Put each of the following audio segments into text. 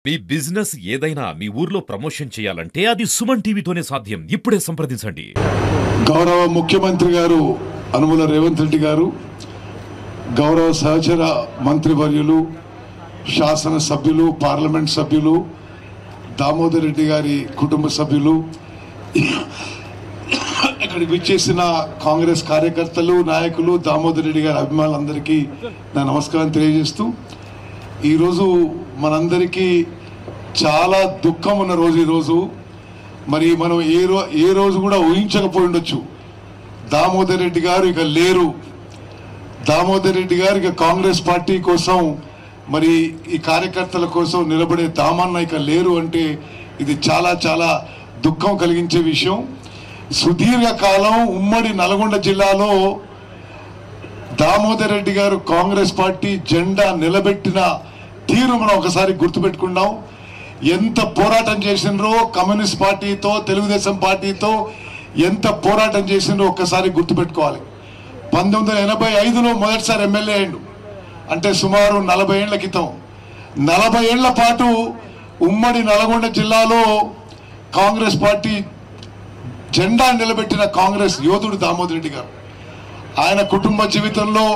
మీ business ఏదైనా మీ ఊర్లో promotion చేయాలంటే అది సుమన్ టీవీతోనే సాధ్యం. ఇప్పుడే సంప్రదించండి. గౌరవ ముఖ్యమంత్రి గారు అనుముల రేవంత్ రెడ్డి గారు, గౌరవ సహచర మంత్రివర్యులు, శాసన సభ్యులు, పార్లమెంట్ సభ్యులు, దామోదర్ రెడ్డి గారి కుటుంబ సభ్యులు, ఇక్కడికి విచ్చేసిన కాంగ్రెస్ కార్యకర్తలు, నాయకులు, దామోదర్ రెడ్డి గారి అభిమానులందరికీ నా నమస్కారం తెలియజేస్తూ, ఈరోజు మనందరికీ చాలా దుఃఖం ఉన్న రోజు. ఈరోజు మరి మనం ఏ రోజు కూడా ఊహించకపోయి ఉండొచ్చు. దామోదర్ రెడ్డి గారు ఇక లేరు. దామోదర్ రెడ్డి గారు ఇక కాంగ్రెస్ పార్టీ కోసం, మరి ఈ కార్యకర్తల కోసం నిలబడే దామన్న ఇక లేరు అంటే ఇది చాలా చాలా దుఃఖం కలిగించే విషయం. సుదీర్ఘకాలం ఉమ్మడి నల్గొండ జిల్లాలో దామోదర్ రెడ్డి గారు కాంగ్రెస్ పార్టీ జెండా నిలబెట్టిన తీరు మనం ఒకసారి గుర్తుపెట్టుకున్నాం. ఎంత పోరాటం చేసినరో, కమ్యూనిస్ట్ పార్టీతో, తెలుగుదేశం పార్టీతో ఎంత పోరాటం చేసినరో ఒక్కసారి గుర్తుపెట్టుకోవాలి. 1985లో మొదటిసారి ఎమ్మెల్యే అయ్యిండు, అంటే సుమారు 40 ఏళ్ల క్రితం. 40 ఏళ్ల పాటు ఉమ్మడి నల్గొండ జిల్లాలో కాంగ్రెస్ పార్టీ జెండా నిలబెట్టిన కాంగ్రెస్ యోధుడు దామోదర్ రెడ్డి గారు. ఆయన కుటుంబ జీవితంలో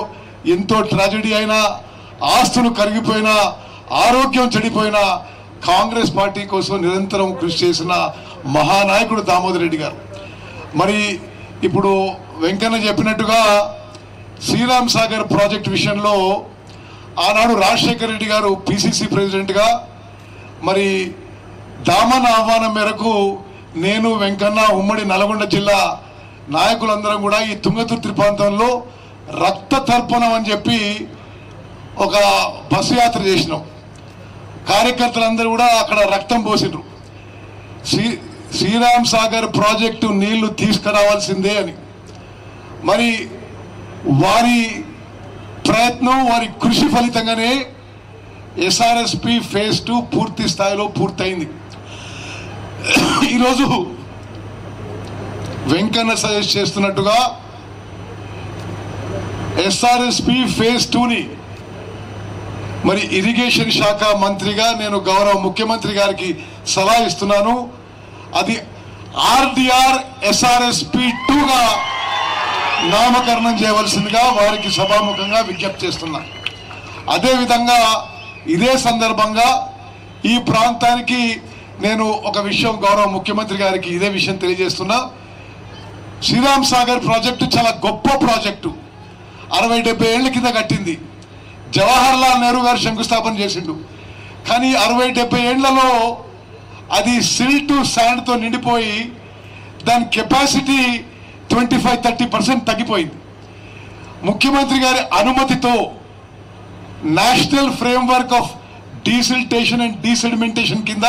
ఎంతో ట్రాజెడీ అయినా, ఆస్తులు కరిగిపోయినా, ఆరోగ్యం చెడిపోయినా కాంగ్రెస్ పార్టీ కోసం నిరంతరం కృషి చేసిన మహానాయకుడు దామోదర్ రెడ్డి గారు. మరి ఇప్పుడు వెంకన్న చెప్పినట్టుగా శ్రీరామ్ సాగర్ ప్రాజెక్ట్ విషయంలో ఆనాడు రాజశేఖర రెడ్డి గారు పిసిసి ప్రెసిడెంట్గా, మరి దామన్న ఆహ్వానం మేరకు నేను, వెంకన్న, ఉమ్మడి నల్గొండ జిల్లా నాయకులందరం కూడా ఈ తుంగతుర్తి ప్రాంతంలో రక్త తర్పణం అని చెప్పి ఒక బస్సు యాత్ర చేసినాం. కార్యకర్తలందరూ కూడా అక్కడ రక్తం పోసినారు. శ్రీరామ్ సాగర్ ప్రాజెక్టు నీళ్లు తీసుకురావాల్సిందే అని. మరి వారి ప్రయత్నం, వారి కృషి ఫలితంగానే ఎస్ఆర్ఎస్పి ఫేజ్ 2 పూర్తి స్థాయిలో పూర్తయింది. ఈరోజు వెంకన్న సజెస్ట్ చేస్తున్నట్టుగా ఎస్ఆర్ఎస్పి ఫేజ్ 2ని మరి ఇరిగేషన్ శాఖ మంత్రిగా నేను గౌరవ ముఖ్యమంత్రి గారికి సలహా ఇస్తున్నాను. అది ఆర్డిఆర్ ఎస్ఆర్ఎస్పి 2గా నామకరణం చేయవలసిందిగా వారికి సభాముఖంగా విజ్ఞప్తి చేస్తున్నా. అదేవిధంగా ఇదే సందర్భంగా ఈ ప్రాంతానికి నేను ఒక విషయం గౌరవ ముఖ్యమంత్రి గారికి ఇదే విషయం తెలియజేస్తున్నా. శ్రీరామ్ సాగర్ ప్రాజెక్టు చాలా గొప్ప ప్రాజెక్టు. 60-70 ఏళ్ల కింద కట్టింది. జవహర్ లాల్ నెహ్రూ గారు శంకుస్థాపన చేసిండు. కానీ 60-70 ఏళ్లలో అది సిల్ట్, శాండ్తో నిండిపోయి దాని కెపాసిటీ 25-30% తగ్గిపోయింది. ముఖ్యమంత్రి గారి అనుమతితో national framework of desiltation and desedimentation కింద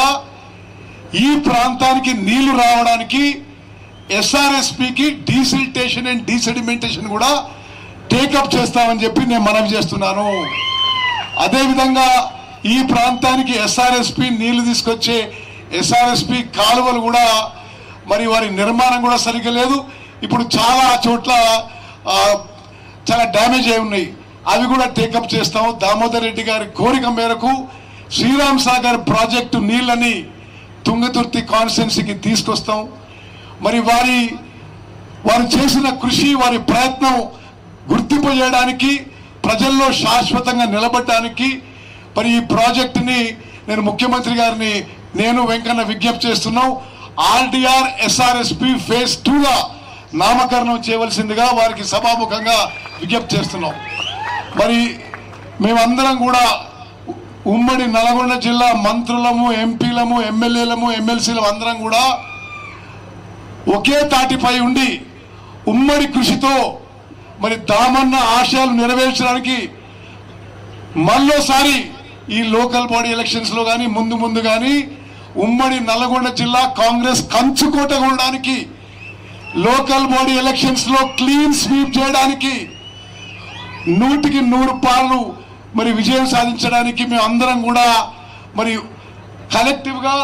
ఈ ప్రాంతానికి నీళ్లు రావడానికి ఎస్ఆర్ఎస్పికి డీసిల్టేషన్ అండ్ డీసెడిమెంటేషన్ కూడా టేకప్ చేస్తామని చెప్పి నేను మనవి చేస్తున్నాను. అదేవిధంగా ఈ ప్రాంతానికి ఎస్ఆర్ఎస్పి నీళ్లు తీసుకొచ్చే ఎస్ఆర్ఎస్పి కాలువలు కూడా మరి వారి నిర్మాణం కూడా సరిగ్గా లేదు. ఇప్పుడు చాలా చోట్ల చాలా డ్యామేజ్ అయి ఉన్నాయి. అవి కూడా టేకప్ చేస్తాం. దామోదర్ రెడ్డి గారి కోరిక మేరకు శ్రీరామ్ సాగర్ ప్రాజెక్టు నీళ్ళని తుంగతుర్తి కాన్స్టిట్యున్సీకి తీసుకొస్తాం. మరి వారు చేసిన కృషి, వారి ప్రయత్నం గుర్తింపు చేయడానికి, ప్రజల్లో శాశ్వతంగా నిలబడడానికి మరి ఈ ప్రాజెక్టుని నేను ముఖ్యమంత్రి గారిని, నేను, వెంకన్న విజ్ఞప్తి చేస్తున్నాం. ఆర్డిఆర్ ఎస్ఆర్ఎస్పి ఫేజ్ 2గా నామకరణం చేయవలసిందిగా వారికి సభాముఖంగా విజ్ఞప్తి చేస్తున్నాం. మరి మేమందరం కూడా ఉమ్మడి నల్గొండ జిల్లా మంత్రులము, ఎంపీలము, ఎమ్మెల్యేలము, ఎమ్మెల్సీలము అందరం కూడా ఒకే తాటిపై ఉండి ఉమ్మడి కృషితో మరి దామన్న ఆశయాలు నెరవేర్చడానికి మళ్ళోసారి ఈ లోకల్ బాడీ ఎలక్షన్స్లో కానీ ముందు కానీ ఉమ్మడి నల్గొండ జిల్లా కాంగ్రెస్ కంచుకోట కొనడానికి, లోకల్ బాడీ ఎలక్షన్స్లో క్లీన్ స్వీప్ చేయడానికి, 100కి 100 పాలు మరి విజయం సాధించడానికి మేము అందరం కూడా మరి కలెక్టివ్గా,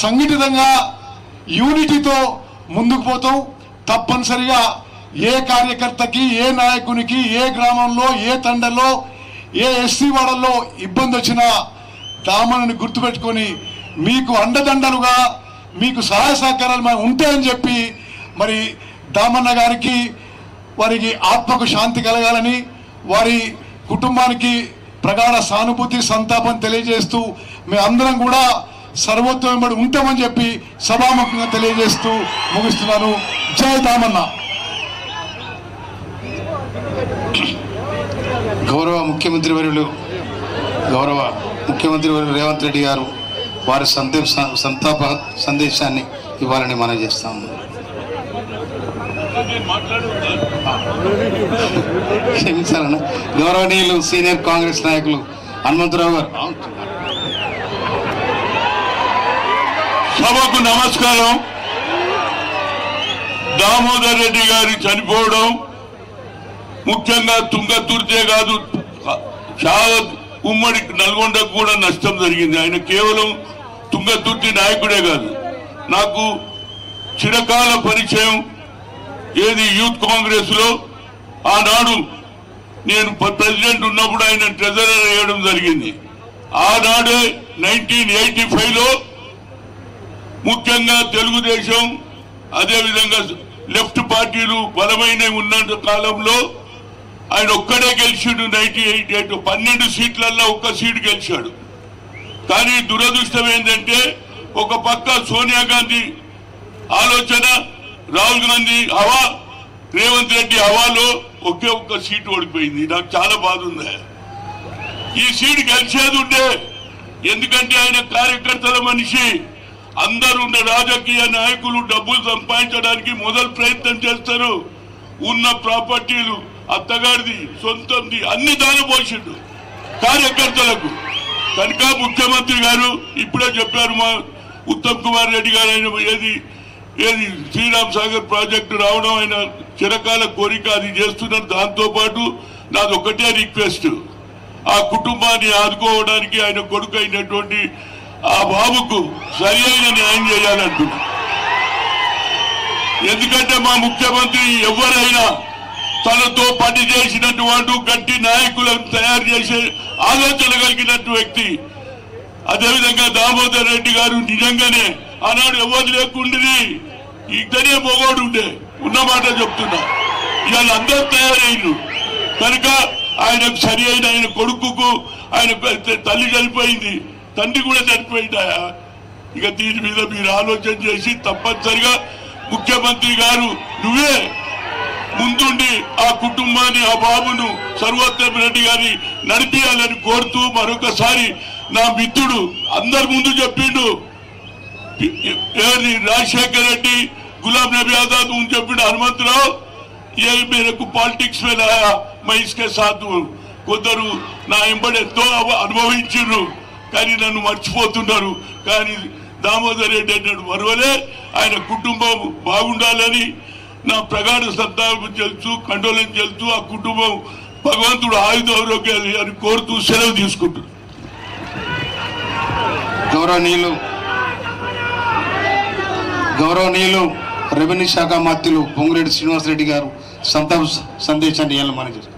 సంఘటితంగా, యూనిటీతో ముందుకు పోతాం. తప్పనిసరిగా ఏ కార్యకర్తకి, ఏ నాయకునికి, ఏ గ్రామంలో, ఏ తండలో, ఏ ఎస్సీ వాడల్లో ఇబ్బంది వచ్చినా దామన్నని గుర్తుపెట్టుకొని మీకు అండదండలుగా మీకు సహాయ సహకారాలు మనం ఉంటాయని చెప్పి మరి దామన్న గారికి వారికి ఆత్మకు శాంతి కలగాలని వారి కుటుంబానికి ప్రగాఢ సానుభూతి సంతాపం తెలియజేస్తూ మేమందరం కూడా సర్వోత్తమం ఉంటామని చెప్పి సభాముఖంగా తెలియజేస్తూ ముగిస్తున్నాను. జై దామన్న. గౌరవ ముఖ్యమంత్రి వర్యులు రేవంత్ రెడ్డి గారు వారి సంతాప సందేశాన్ని ఇవ్వాలని మనం చేస్తాము. క్షమించాలన్న. గౌరవనీయులు సీనియర్ కాంగ్రెస్ నాయకులు హనుమంతరావు గారు. సభకు నమస్కారం. దామోదర్ రెడ్డి గారి చనిపోవడం ముఖ్యంగా తుంగతుర్తే కాదు, ఉమ్మడి నల్గొండకు కూడా నష్టం జరిగింది. ఆయన కేవలం తుంగతుర్తి నాయకుడే కాదు, నాకు చిరకాల పరిచయం. ఏది యూత్ కాంగ్రెస్ లో ఆనాడు నేను ప్రెసిడెంట్ ఉన్నప్పుడు ఆయన ట్రెజరర్ వేయడం జరిగింది. ఆనాడే 1985లో ముఖ్యంగా తెలుగుదేశం అదేవిధంగా లెఫ్ట్ పార్టీలు బలమైన ఉన్న కాలంలో ఆయన ఒక్కడే గెలిచాడు. 1988 12 సీట్లల్లో ఒక్క సీటు గెలిచాడు. కానీ దురదృష్టం ఏంటంటే ఒక పక్క సోనియా గాంధీ ఆలోచన, రాహుల్ గాంధీ హవా, రేవంత్ రెడ్డి హవాలో ఒక్క సీటు ఓడిపోయింది. నాకు చాలా బాధ ఉంది. ఈ సీటు గెలిచేది ఉండే, ఎందుకంటే ఆయన కార్యకర్తల మనిషి. అందరూ రాజకీయ నాయకులు డబ్బులు సంపాదించడానికి మొదలు ప్రయత్నం చేస్తారు. ఉన్న ప్రాపర్టీలు అత్తగారిది సొంతంది అన్ని దానపోసిండు కార్యకర్తలకు. కనుక ముఖ్యమంత్రి గారు ఇప్పుడే చెప్పారు, మా ఉత్తమ్ కుమార్ రెడ్డి గారు ఆయన ఏది శ్రీరామ్ సాగర్ ప్రాజెక్టు రావడం ఆయన చిరకాల కోరిక, అది చేస్తున్నారు. దాంతో పాటు నాది ఒకటే రిక్వెస్ట్, ఆ కుటుంబాన్ని ఆదుకోవడానికి ఆయన కొడుకు అయినటువంటి ఆ బాబుకు సరి అయిన న్యాయం చేయాలంటున్నా. ఎందుకంటే మా ముఖ్యమంత్రి ఎవరైనా తనతో పని చేసినటువంటి గట్టి నాయకులను తయారు చేసే ఆలోచన కలిగినట్టు వ్యక్తి. అదేవిధంగా దామోదర్ రెడ్డి గారు నిజంగానే ఆనాడు ఎవరు లేకుండి ఇద్దరే మొగోడు ఉండే, ఉన్నమాట చెప్తున్నా. ఇవాళ అందరూ తయారయ్యారు. కనుక ఆయనకు సరి అయిన ఆయన కొడుకుకు, ఆయన తల్లి చనిపోయింది, తండ్రి కూడా చనిపోయిందా. ఇక దీని మీద మీరు ఆలోచన చేసి తప్పనిసరిగా ముఖ్యమంత్రి గారు నువ్వే ముందుండి ఆ కుటుంబాన్ని, ఆ బాబును సర్వోత్తమ రెడ్డి గారిని నడిపియాలని కోరుతూ మరొకసారి నా మిత్రుడు అందరి ముందు చెప్పిండు, రాజశేఖర్ రెడ్డి, गुलाम नबी आजाद उन చెప్పిన హనుమంతరావు, ये मेरे को पॉलिटिक्स में लाया, मैं इसके साथ हूँ. కొందరు నా ఎంబడి ఎంతో అనుభవించారు కానీ నన్ను మర్చిపోతున్నారు. కానీ దామోదర్ రెడ్డి అన్నాడు మరవలే, ఆయన కుటుంబం బాగుండాలని నా ప్రగాఢ సంతాపం తెలుసు, కండోలెన్స్ తెలుసు. ఆ కుటుంబం భగవంతుడు ఆయుధారోగ్యాలు అని కోరుతూ సెలవు తీసుకుంటారు. గౌరవనీయులు రెవెన్యూ శాఖ మంత్రులు పొంగులేటి శ్రీనివాసరెడ్డి గారు సంతాప సందేశాన్ని ఇవ్వాలని మనం చేస్తాం.